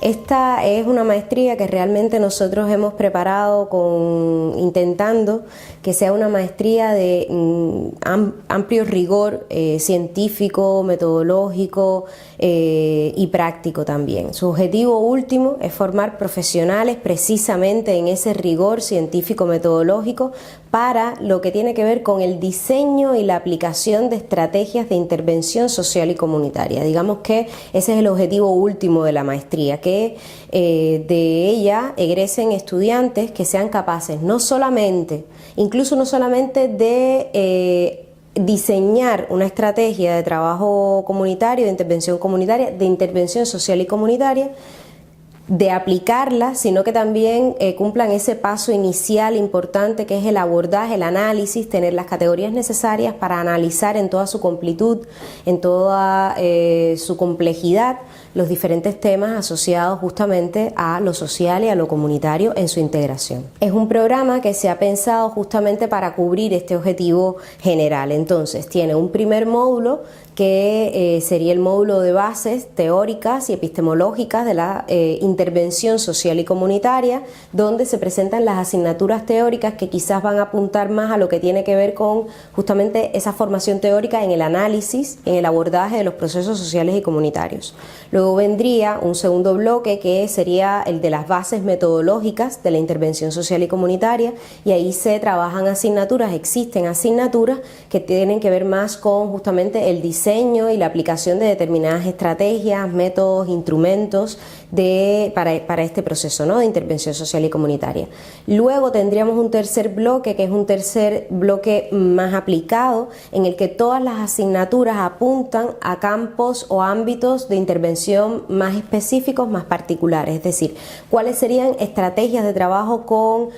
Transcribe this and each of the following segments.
Esta es una maestría que realmente nosotros hemos preparado intentando que sea una maestría de amplio rigor científico, metodológico y práctico también. Su objetivo último es formar profesionales precisamente en ese rigor científico-metodológico para lo que tiene que ver con el diseño y la aplicación de estrategias de intervención social y comunitaria. Digamos que ese es el objetivo último de la maestría, que de ella egresen estudiantes que sean capaces incluso no solamente de diseñar una estrategia de trabajo comunitario, de intervención social y comunitaria, de aplicarla, sino que también cumplan ese paso inicial importante que es el abordaje, el análisis, tener las categorías necesarias para analizar en toda su completud, en toda su complejidad, los diferentes temas asociados justamente a lo social y a lo comunitario en su integración. Es un programa que se ha pensado justamente para cubrir este objetivo general. Entonces tiene un primer módulo que sería el módulo de bases teóricas y epistemológicas de la intervención social y comunitaria, donde se presentan las asignaturas teóricas que quizás van a apuntar más a lo que tiene que ver con justamente esa formación teórica en el análisis, en el abordaje de los procesos sociales y comunitarios. Luego vendría un segundo bloque que sería el de las bases metodológicas de la intervención social y comunitaria, y ahí se trabajan existen asignaturas que tienen que ver más con justamente el diseño y la aplicación de determinadas estrategias, métodos, instrumentos para este proceso, ¿no?, de intervención social y comunitaria. Luego tendríamos un tercer bloque, que es un tercer bloque más aplicado, en el que todas las asignaturas apuntan a campos o ámbitos de intervención más específicos, más particulares, es decir, cuáles serían estrategias de trabajo con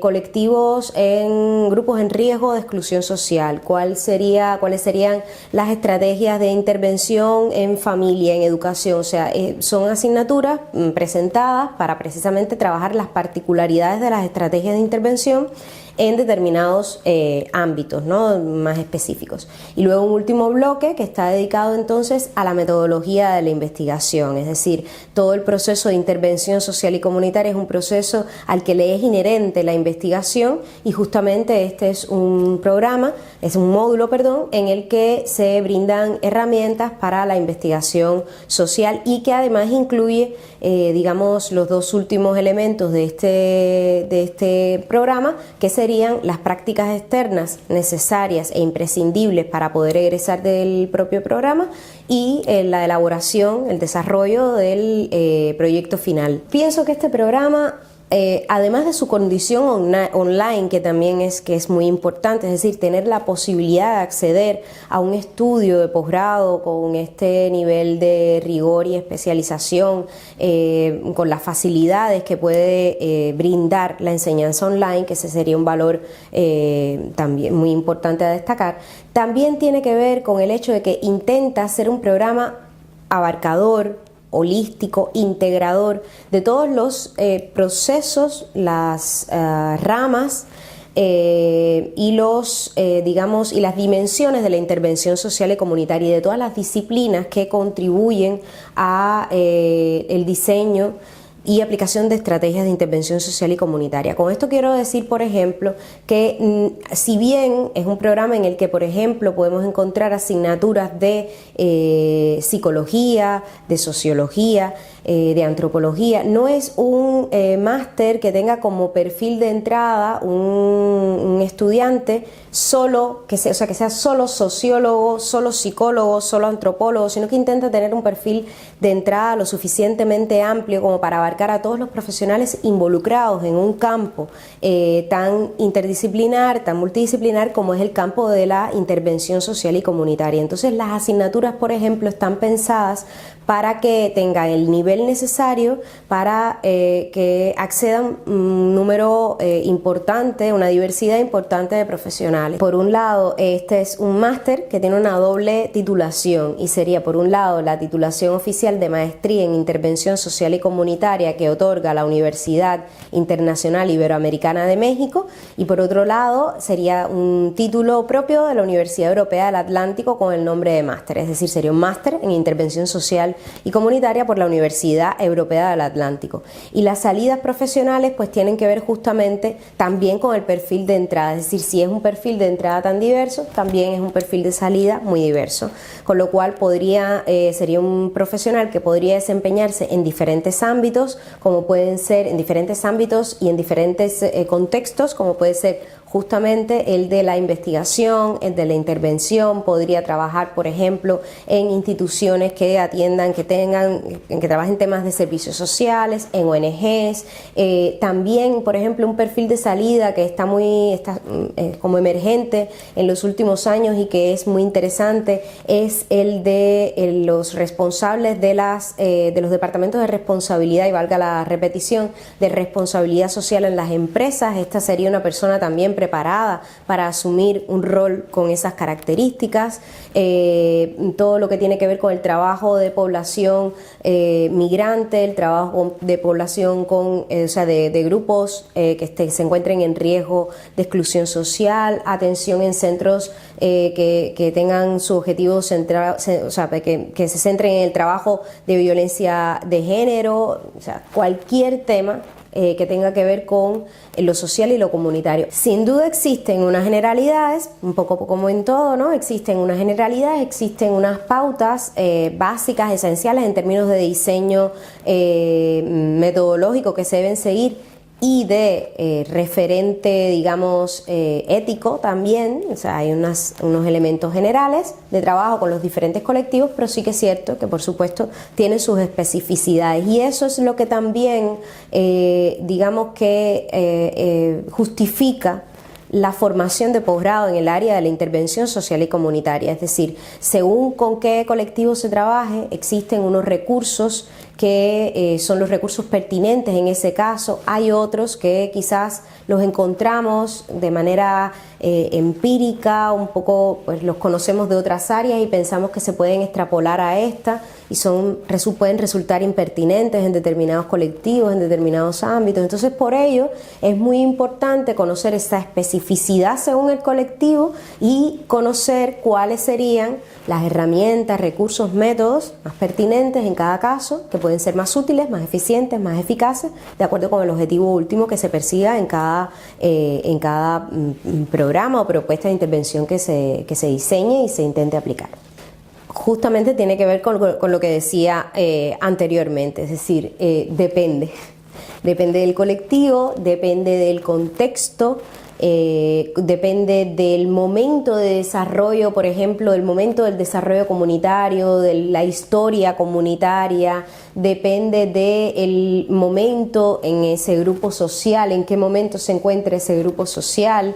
colectivos en grupos en riesgo de exclusión social, cuáles serían las estrategias de intervención en familia, en educación. O sea, son asignaturas presentadas para precisamente trabajar las particularidades de las estrategias de intervención en determinados ámbitos, ¿no?, más específicos. Y luego un último bloque que está dedicado entonces a la metodología de la investigación, es decir, todo el proceso de intervención social y comunitaria es un proceso al que le es inherente la investigación, y justamente este es un módulo, en el que se brindan herramientas para la investigación social, y que además incluye, digamos, los dos últimos elementos de este programa, que serían las prácticas externas necesarias e imprescindibles para poder egresar del propio programa, y la elaboración, el desarrollo del proyecto final. Pienso que este programa, además de su condición online, que también es muy importante, es decir, tener la posibilidad de acceder a un estudio de posgrado con este nivel de rigor y especialización, con las facilidades que puede brindar la enseñanza online, que ese sería un valor también muy importante a destacar, también tiene que ver con el hecho de que intenta ser un programa abarcador, holístico, integrador de todos los procesos, las ramas y las dimensiones de la intervención social y comunitaria, y de todas las disciplinas que contribuyen a el diseño y aplicación de estrategias de intervención social y comunitaria. Con esto quiero decir, por ejemplo, que si bien es un programa en el que, por ejemplo, podemos encontrar asignaturas de psicología, de sociología, de antropología, no es un máster que tenga como perfil de entrada un estudiante que sea solo sociólogo, solo psicólogo, solo antropólogo, sino que intenta tener un perfil de entrada lo suficientemente amplio como para abarcar a todos los profesionales involucrados en un campo tan interdisciplinar, tan multidisciplinar como es el campo de la intervención social y comunitaria. Entonces las asignaturas, por ejemplo, están pensadas para que tengan el nivel necesario para que accedan un número importante, una diversidad importante de profesionales. Por un lado, este es un máster que tiene una doble titulación, y sería, por un lado, la titulación oficial de maestría en intervención social y comunitaria que otorga la Universidad Internacional Iberoamericana de México, y por otro lado sería un título propio de la Universidad Europea del Atlántico con el nombre de máster, es decir, sería un máster en intervención social social y comunitaria por la Universidad Europea del Atlántico. Y las salidas profesionales pues tienen que ver justamente también con el perfil de entrada, es decir, si es un perfil de entrada tan diverso, también es un perfil de salida muy diverso, con lo cual sería un profesional que podría desempeñarse en diferentes ámbitos, como pueden ser en diferentes ámbitos y en diferentes contextos, como puede ser justamente el de la investigación, el de la intervención. Podría trabajar, por ejemplo, en instituciones que atiendan, que trabajen temas de servicios sociales, en ONGs. También, por ejemplo, un perfil de salida que está como emergente en los últimos años y que es muy interesante, es el de los responsables de los departamentos de responsabilidad, y valga la repetición, de responsabilidad social en las empresas. Esta sería una persona también preparada para asumir un rol con esas características. Todo lo que tiene que ver con el trabajo de población migrante, el trabajo de población de grupos que se encuentren en riesgo de exclusión social, atención en centros que tengan su objetivo centrado, que se centren en el trabajo de violencia de género, cualquier tema que tenga que ver con lo social y lo comunitario. Sin duda existen unas generalidades, un poco como en todo, ¿no? Existen unas generalidades, existen unas pautas básicas, esenciales en términos de diseño metodológico que se deben seguir, y de referente, digamos, ético también. O sea, hay unos elementos generales de trabajo con los diferentes colectivos, pero sí que es cierto que, por supuesto, tienen sus especificidades, y eso es lo que también, digamos que justifica la formación de posgrado en el área de la intervención social y comunitaria. Es decir, según con qué colectivo se trabaje, existen unos recursos que son los recursos pertinentes en ese caso. Hay otros que quizás los encontramos de manera empírica, un poco pues los conocemos de otras áreas y pensamos que se pueden extrapolar a esta, y pueden resultar impertinentes en determinados colectivos, en determinados ámbitos. Entonces, por ello es muy importante conocer esa especificidad según el colectivo y conocer cuáles serían las herramientas, recursos, métodos más pertinentes en cada caso, que pueden ser más útiles, más eficientes, más eficaces, de acuerdo con el objetivo último que se persiga en cada programa o propuesta de intervención que se diseñe y se intente aplicar. Justamente tiene que ver con lo que decía anteriormente, es decir, depende del colectivo, depende del contexto, depende del momento de desarrollo, por ejemplo, del momento del desarrollo comunitario, de la historia comunitaria, depende del momento en ese grupo social, en qué momento se encuentra ese grupo social,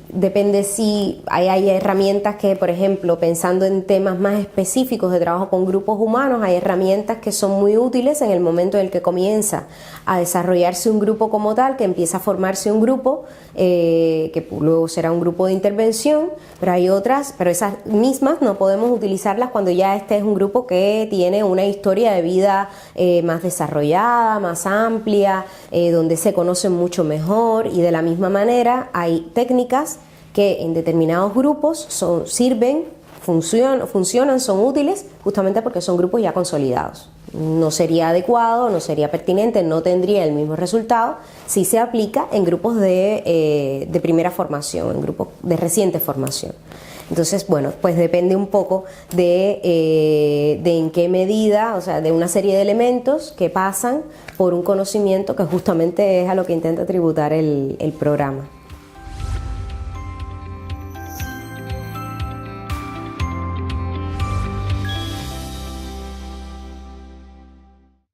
depende si hay herramientas que, por ejemplo, pensando en temas más específicos de trabajo con grupos humanos, hay herramientas que son muy útiles en el momento en el que comienza a desarrollarse un grupo como tal, que empieza a formarse un grupo, que luego será un grupo de intervención, pero hay otras, pero esas mismas no podemos utilizarlas cuando ya este es un grupo que tiene una historia de vida más desarrollada, más amplia, donde se conocen mucho mejor. Y de la misma manera hay técnicas que en determinados grupos funcionan, son útiles, justamente porque son grupos ya consolidados. No sería adecuado, no sería pertinente, no tendría el mismo resultado si se aplica en grupos de primera formación, en grupos de reciente formación. Entonces, bueno, pues depende un poco de en qué medida, o sea, de una serie de elementos que pasan por un conocimiento que justamente es a lo que intenta tributar el programa.